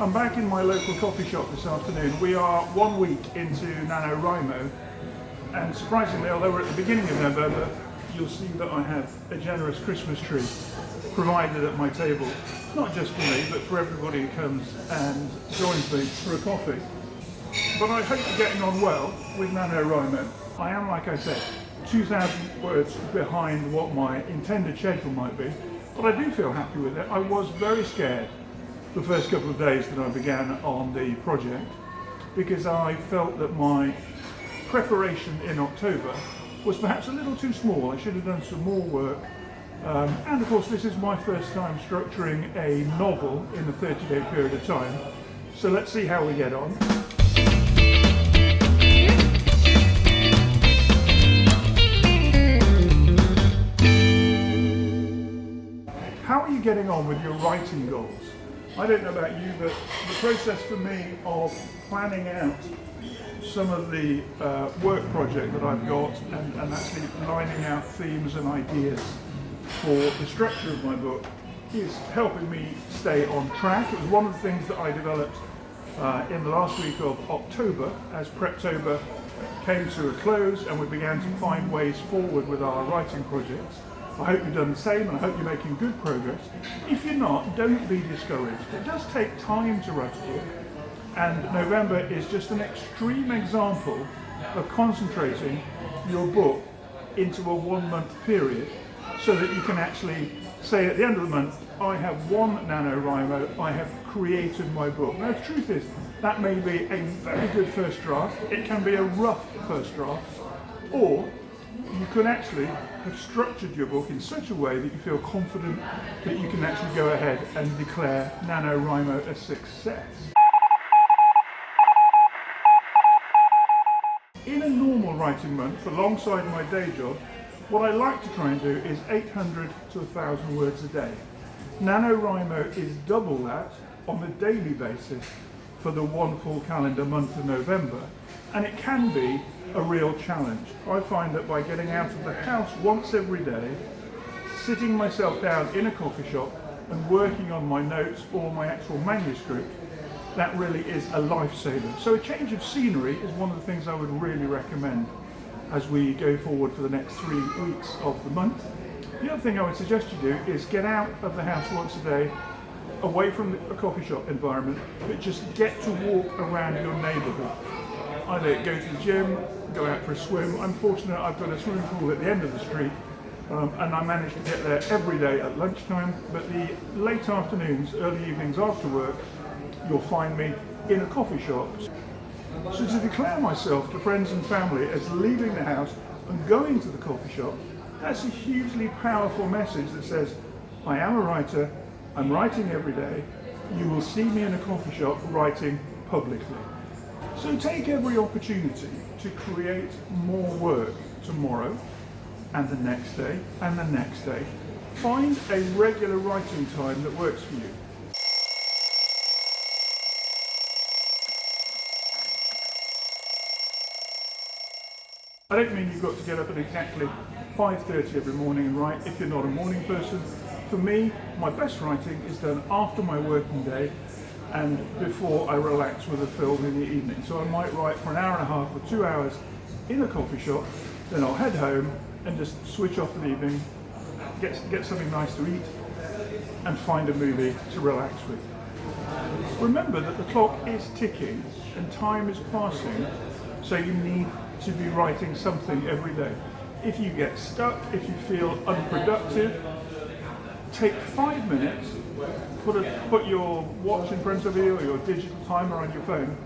I'm back in my local coffee shop this afternoon. We are 1 week into Nanowrimo, and surprisingly, although we're at the beginning of November, you'll see that I have a generous Christmas tree provided at my table, not just for me, but for everybody who comes and joins me for a coffee. But I hope you're getting on well with Nanowrimo. I am, like I said, 2,000 words behind what my intended schedule might be, but I do feel happy with it. I was very scared the first couple of days that I began on the project because I felt that my preparation in October was perhaps a little too small. I should have done some more work. And of course, this is my first time structuring a novel in a 30-day period of time. So let's see how we get on. How are you getting on with your writing goals? I don't know about you, but the process for me of planning out some of the work project that I've got and actually lining out themes and ideas for the structure of my book is helping me stay on track. It was one of the things that I developed in the last week of October as Preptober came to a close and we began to find ways forward with our writing projects. I hope you've done the same and I hope you're making good progress. If you're not, don't be discouraged. It does take time to write a book, and November is just an extreme example of concentrating your book into a 1 month period so that you can actually say at the end of the month, I have one NaNoWriMo, I have created my book. Now the truth is, that may be a very good first draft, it can be a rough first draft, or you can actually have structured your book in such a way that you feel confident that you can actually go ahead and declare NaNoWriMo a success. In a normal writing month, alongside my day job, what I like to try and do is 800 to 1,000 words a day. NaNoWriMo is double that on a daily basis for the one full calendar month of November, and it can be a real challenge. I find that by getting out of the house once every day, sitting myself down in a coffee shop and working on my notes or my actual manuscript, that really is a lifesaver. So a change of scenery is one of the things I would really recommend as we go forward for the next 3 weeks of the month. The other thing I would suggest you do is get out of the house once a day, away from a coffee shop environment, but just get to walk around your neighbourhood. Either go to the gym, go out for a swim. I'm fortunate I've got a swimming pool at the end of the street, and I manage to get there every day at lunchtime, but the late afternoons, early evenings after work, you'll find me in a coffee shop. So to declare myself to friends and family as leaving the house and going to the coffee shop, that's a hugely powerful message that says, I am a writer, I'm writing every day, you will see me in a coffee shop writing publicly. So take every opportunity to create more work tomorrow and the next day and the next day. Find a regular writing time that works for you. I don't mean you've got to get up at exactly 5:30 every morning and write if you're not a morning person. For me, my best writing is done after my working day and before I relax with a film in the evening. So I might write for an hour and a half or 2 hours in a coffee shop, then I'll head home and just switch off for the evening, get something nice to eat and find a movie to relax with. Remember that the clock is ticking and time is passing, so you need to be writing something every day. If you get stuck, if you feel unproductive, take 5 minutes, put your watch in front of you or your digital timer on your phone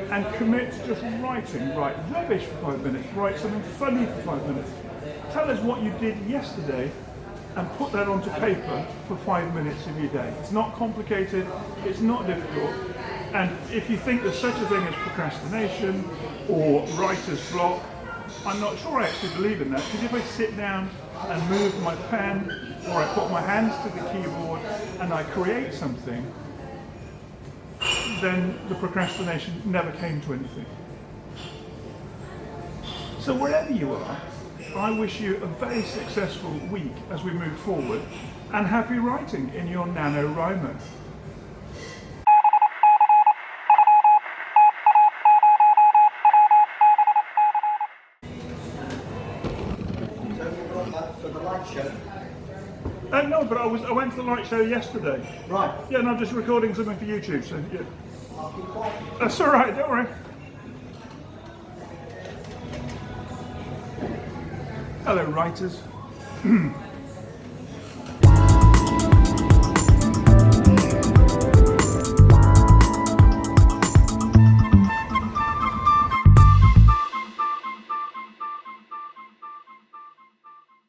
and commit to just writing. Write rubbish for 5 minutes, write something funny for 5 minutes. Tell us what you did yesterday and put that onto paper for 5 minutes of your day. It's not complicated, it's not difficult. And if you think there's such a thing as procrastination or writer's block, I'm not sure I actually believe in that, because if I sit down and move my pen or I put my hands to the keyboard and I create something, then the procrastination never came to anything. So wherever you are, I wish you a very successful week as we move forward, and happy writing in your NaNoWriMo. light show? No, but I went to the light show yesterday. Right. Yeah, and I'm just recording something for YouTube, so yeah. I'll be quiet. That's all right, don't worry. Hello, writers.